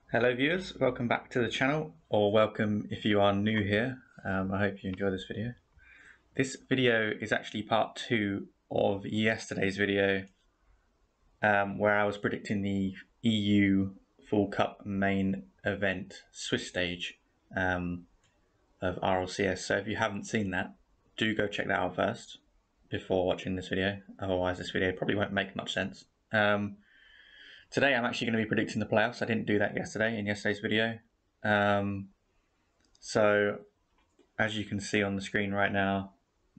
Hello viewers, welcome back to the channel, or welcome if you are new here. I hope you enjoy this video. This video is actually part 2 of yesterday's video where I was predicting the EU Full Cup main event Swiss stage of RLCS. So if you haven't seen that, do go check that out first before watching this video, otherwise this video probably won't make much sense. Today I'm actually going to be predicting the playoffs. I didn't do that yesterday in yesterday's video. So as you can see on the screen right now,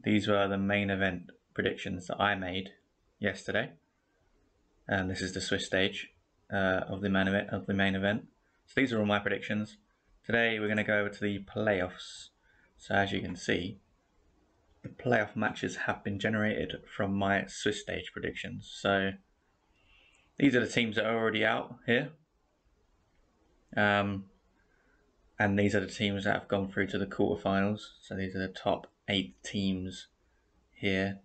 these were the main event predictions that I made yesterday. And this is the Swiss stage of the main event. So these are all my predictions. Today we're going to go over to the playoffs. So as you can see, the playoff matches have been generated from my Swiss stage predictions. So these are the teams that are already out here. And these are the teams that have gone through to the quarterfinals. So these are the top 8 teams here.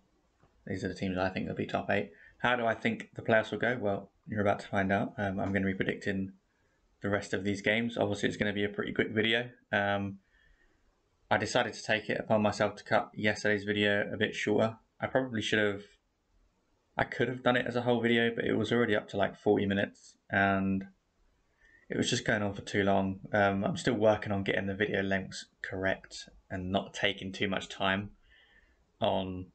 These are the teams I think will be top 8. How do I think the playoffs will go? Well, you're about to find out. I'm going to be predicting the rest of these games. Obviously, it's going to be a pretty quick video. I decided to take it upon myself to cut yesterday's video a bit shorter. I could have done it as a whole video, but it was already up to like 40 minutes and it was just going on for too long. I'm still working on getting the video lengths correct and not taking too much time on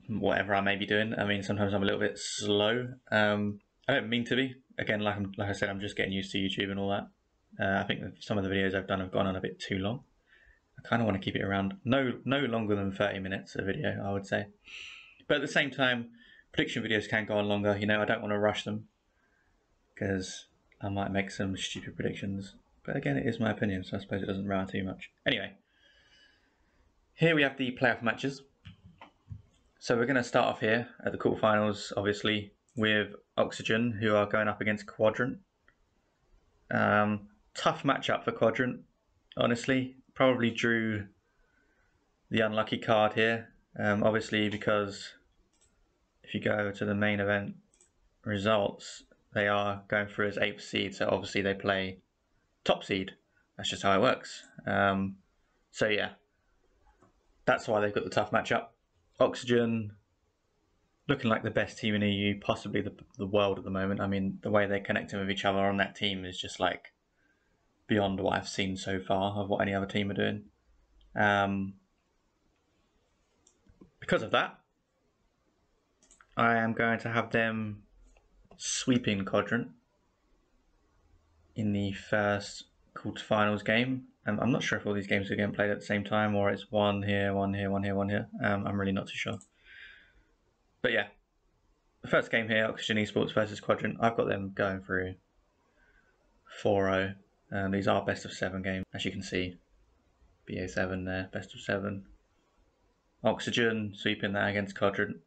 whatever I may be doing. I mean, sometimes I'm a little bit slow. I don't mean to be. Again, like I said, I'm just getting used to YouTube and all that. I think that some of the videos I've done have gone on a bit too long. I kind of want to keep it around no longer than 30 minutes a video, I would say. But at the same time, prediction videos can go on longer. You know, I don't want to rush them because I might make some stupid predictions. But again, it is my opinion, so I suppose it doesn't matter too much. Anyway, here we have the playoff matches. So we're going to start off here at the quarterfinals, obviously, with Oxygen, who are going up against Quadrant. Tough matchup for Quadrant, honestly. Probably drew the unlucky card here, obviously, because if you go over to the main event results, they are going through as 8th seed, so obviously they play top seed. That's just how it works. So yeah, that's why they've got the tough matchup. Oxygen looking like the best team in EU, possibly the world at the moment. I mean, the way they're connecting with each other on that team is just like beyond what I've seen so far of what any other team are doing. Because of that, I am going to have them sweeping Quadrant in the first quarterfinals game. I'm not sure if all these games are getting played at the same time or it's one here, one here, one here, one here. I'm really not too sure. But yeah, the first game here, Oxygen Esports versus Quadrant, I've got them going through 4-0. These are best of 7 games, as you can see. BA7 there, best of 7. Oxygen sweeping that against Quadrant.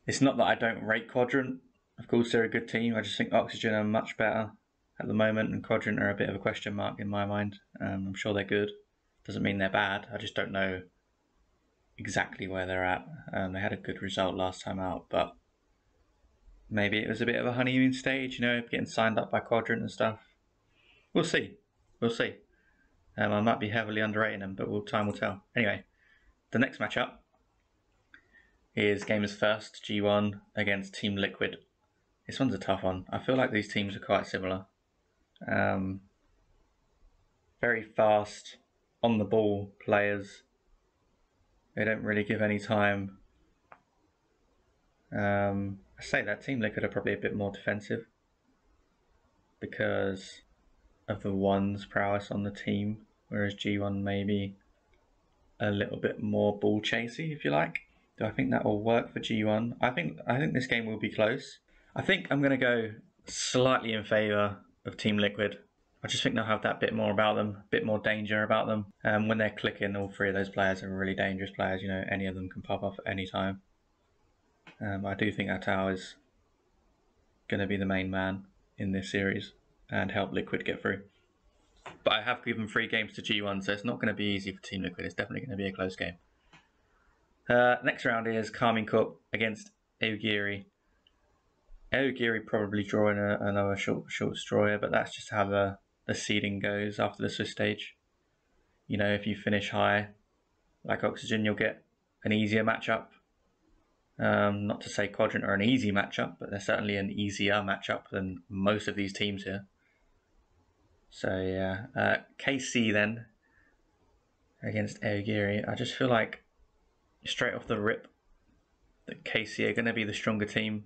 It's not that I don't rate Quadrant. Of course, they're a good team. I just think Oxygen are much better at the moment, and Quadrant are a bit of a question mark in my mind. I'm sure they're good. Doesn't mean they're bad. I just don't know exactly where they're at. They had a good result last time out, but maybe it was a bit of a honeymoon stage, you know, getting signed up by Quadrant and stuff. We'll see. We'll see. I might be heavily underrating them, but time will tell. Anyway, the next matchup is Gamers First G1 against Team Liquid. This one's a tough one. I feel like these teams are quite similar. Very fast, on the ball players. They don't really give any time. I say that Team Liquid are probably a bit more defensive because of the one's prowess on the team, whereas G1 maybe a little bit more ball chasey, if you like. Do I think that will work for G1? I think this game will be close. I think I'm going to go slightly in favour of Team Liquid. I just think they'll have that bit more about them, a bit more danger about them. When they're clicking, all 3 of those players are really dangerous players. You know, any of them can pop off at any time. I do think Atao is going to be the main man in this series and help Liquid get through. But I have given 3 games to G1, so it's not going to be easy for Team Liquid. It's definitely going to be a close game. Next round is Carmine Corp against Augiri. Aogiri probably drawing another short destroyer, but that's just how the seeding goes after the Swiss stage. You know, if you finish high, like Oxygen, you'll get an easier matchup. Not to say Quadrant are an easy matchup, but they're certainly an easier matchup than most of these teams here. So yeah, KC then against Aogiri. I just feel like straight off the rip that KC are going to be the stronger team,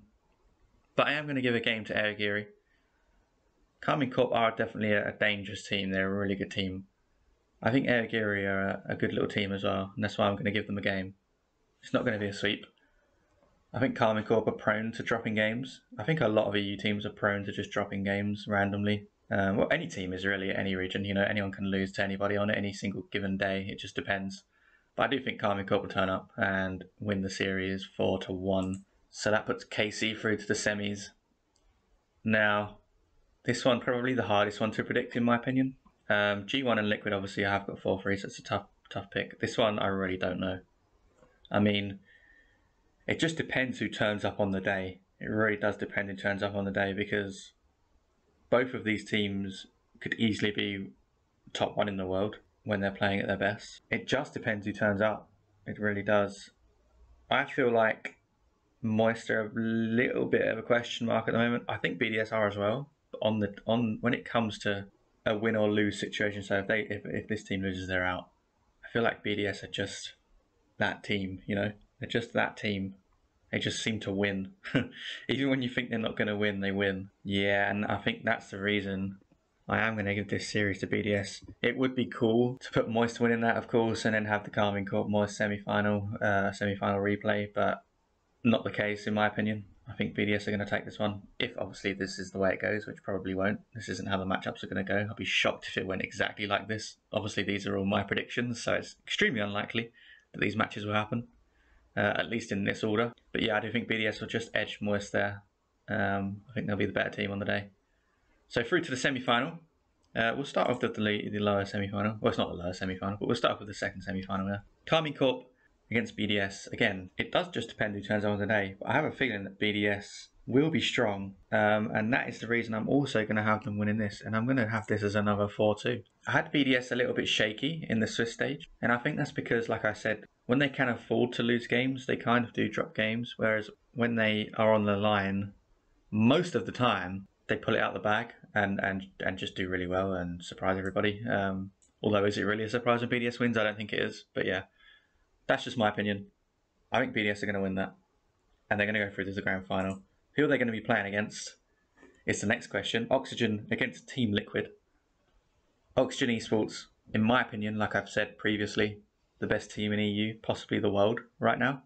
but I am going to give a game to Aogiri. Karmine Corp are definitely a dangerous team. They're a really good team. I think Aogiri are a good little team as well, and that's why I'm going to give them a game. It's not going to be a sweep. I think Karmine Corp are prone to dropping games. I think a lot of EU teams are prone to just dropping games randomly. Well, any team is really, any region. You know, anyone can lose to anybody on any single given day. It just depends. But I do think Karmine Corp will turn up and win the series 4-1. So that puts KC through to the semis. Now, this one probably the hardest one to predict in my opinion. G1 and Liquid obviously I have got 4-3, so it's a tough pick. This one I really don't know. I mean, it just depends who turns up on the day. It really does depend who turns up on the day, because both of these teams could easily be top one in the world when they're playing at their best. It just depends who turns up. It really does. I feel like Moist are a little bit of a question mark at the moment. I think BDS are as well. But when it comes to a win or lose situation, so if this team loses, they're out. I feel like BDS are just that team. You know, they're just that team. They just seem to win. Even when you think they're not going to win, they win. Yeah, and I think that's the reason I am going to give this series to BDS. It would be cool to put Moist winning that, of course, and then have the Karmine Corp Moist semi-final replay, but not the case in my opinion. I think BDS are going to take this one, if obviously this is the way it goes, which probably won't. This isn't how the matchups are going to go. I'll be shocked if it went exactly like this. Obviously these are all my predictions, so it's extremely unlikely that these matches will happen. At least in this order. But yeah, I do think BDS will just edge Moist there. I think they'll be the better team on the day. So through to the semi-final. We'll start off with the lower semi-final. Well, it's not the lower semi-final, but we'll start off with the second semi-final there. Karmine Corp against BDS. Again, it does just depend who turns on the day, but I have a feeling that BDS will be strong, and that is the reason I'm also going to have them winning this, and I'm going to have this as another 4-2. I had BDS a little bit shaky in the Swiss stage, and I think that's because, like I said, when they can afford to lose games, they kind of do drop games, whereas when they are on the line, most of the time, they pull it out the bag and just do really well and surprise everybody. Although, is it really a surprise when BDS wins? I don't think it is, but yeah, that's just my opinion. I think BDS are going to win that, and they're going to go through to the grand final. Who are they going to be playing against? It's the next question. Oxygen against Team Liquid. Oxygen Esports, in my opinion, like I've said previously, the best team in EU, possibly the world right now.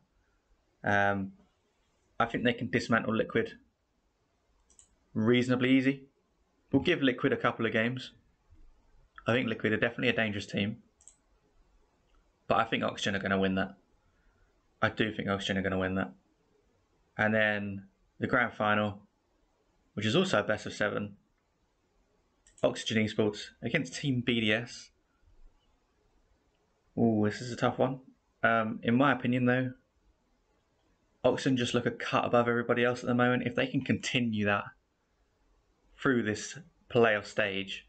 I think they can dismantle Liquid reasonably easy. We'll give Liquid a couple of games. I think Liquid are definitely a dangerous team, but I think Oxygen are going to win that. I do think Oxygen are going to win that. And then the grand final, which is also a best of 7. Oxygen Esports against Team BDS. Ooh, this is a tough one. In my opinion, though, Oxygen just look a cut above everybody else at the moment. If they can continue that through this playoff stage,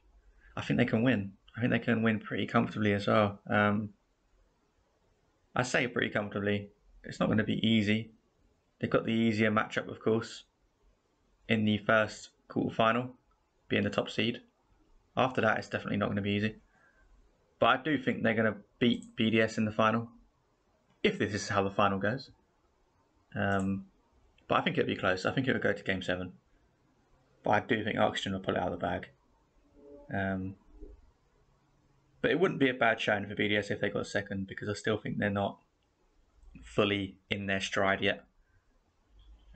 I think they can win. I think they can win pretty comfortably as well. I say pretty comfortably. It's not going to be easy. They've got the easier matchup, of course, in the first quarterfinal, being the top seed. After that, it's definitely not going to be easy. But I do think they're going to beat BDS in the final, if this is how the final goes. But I think it'll be close. I think it'll go to Game 7. But I do think Oxygen will pull it out of the bag. But it wouldn't be a bad showing for BDS if they got second, because I still think they're not fully in their stride yet.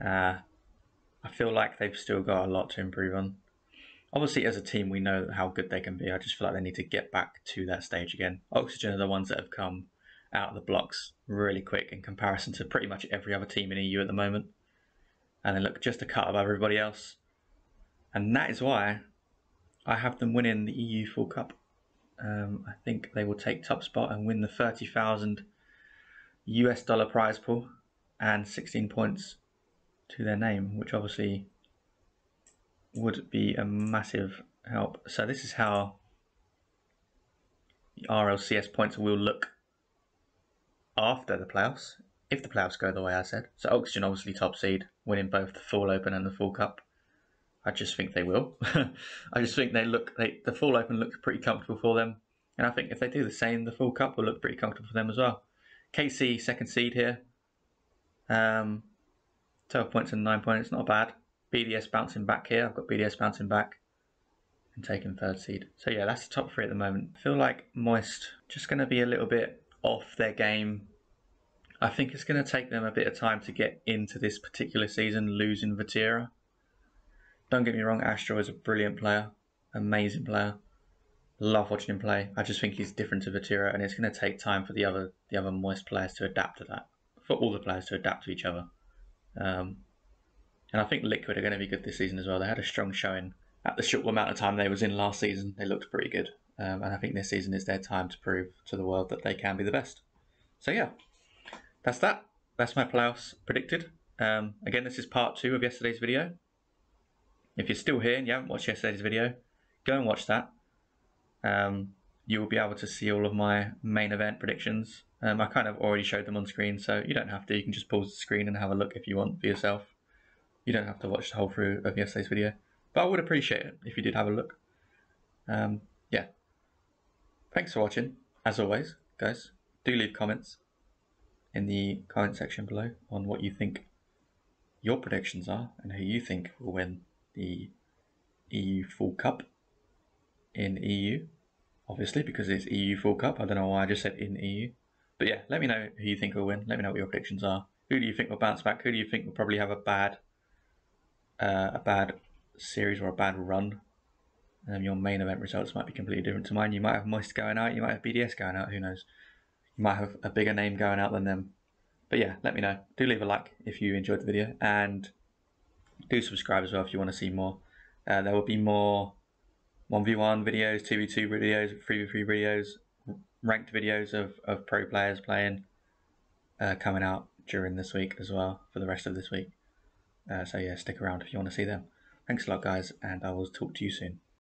I feel like they've still got a lot to improve on. Obviously, as a team, we know how good they can be. I just feel like they need to get back to that stage again. Oxygen are the ones that have come out of the blocks really quick in comparison to pretty much every other team in EU at the moment. And they look just a cut above everybody else. And that is why I have them winning the EU Full Cup. I think they will take top spot and win the $30,000 US prize pool and 16 points to their name, which obviously would be a massive help. So this is how the RLCS points will look after the playoffs, if the playoffs go the way I said. So Oxygen obviously top seed, winning both the full open and the full cup. I just think they will. I just think the full open looks pretty comfortable for them, and I think if they do the same, the full cup will look pretty comfortable for them as well. KC second seed here, 12 points and 9 points, not bad. BDS bouncing back here. I've got BDS bouncing back and taking third seed. So yeah, that's the top three at the moment. I feel like Moist just going to be a little bit off their game. I think it's going to take them a bit of time to get into this particular season, losing Vatira. Don't get me wrong, Astro is a brilliant player, amazing player. Love watching him play. I just think he's different to Vatira, and it's going to take time for the other Moist players to adapt to that. For all the players to adapt to each other. And I think Liquid are going to be good this season as well. They had a strong showing at the short amount of time they was in last season. They looked pretty good, and I think this season is their time to prove to the world that they can be the best. So yeah, that's that. That's my playoffs predicted. Again, this is part 2 of yesterday's video. If you're still here and you haven't watched yesterday's video, go and watch that. You will be able to see all of my main event predictions. I kind of already showed them on screen, so you don't have to. You can just pause the screen and have a look if you want for yourself. You don't have to watch the whole through of yesterday's video, but I would appreciate it if you did have a look. Yeah. Thanks for watching. As always, guys, do leave comments in the comment section below on what you think your predictions are and who you think will win the EU Full Cup in EU. Obviously, because it's EU Full Cup. I don't know why I just said in EU. But yeah, let me know who you think will win. Let me know what your predictions are. Who do you think will bounce back? Who do you think will probably have a bad series or a bad run? Your main event results might be completely different to mine. You might have Moist going out. You might have BDS going out. Who knows? You might have a bigger name going out than them. But yeah, let me know. Do leave a like if you enjoyed the video, and do subscribe as well if you want to see more. There will be more 1v1 videos, 2v2 videos, 3v3 videos, ranked videos of pro players playing coming out during this week as well for the rest of this week. So yeah, stick around if you want to see them. Thanks a lot, guys, and I will talk to you soon.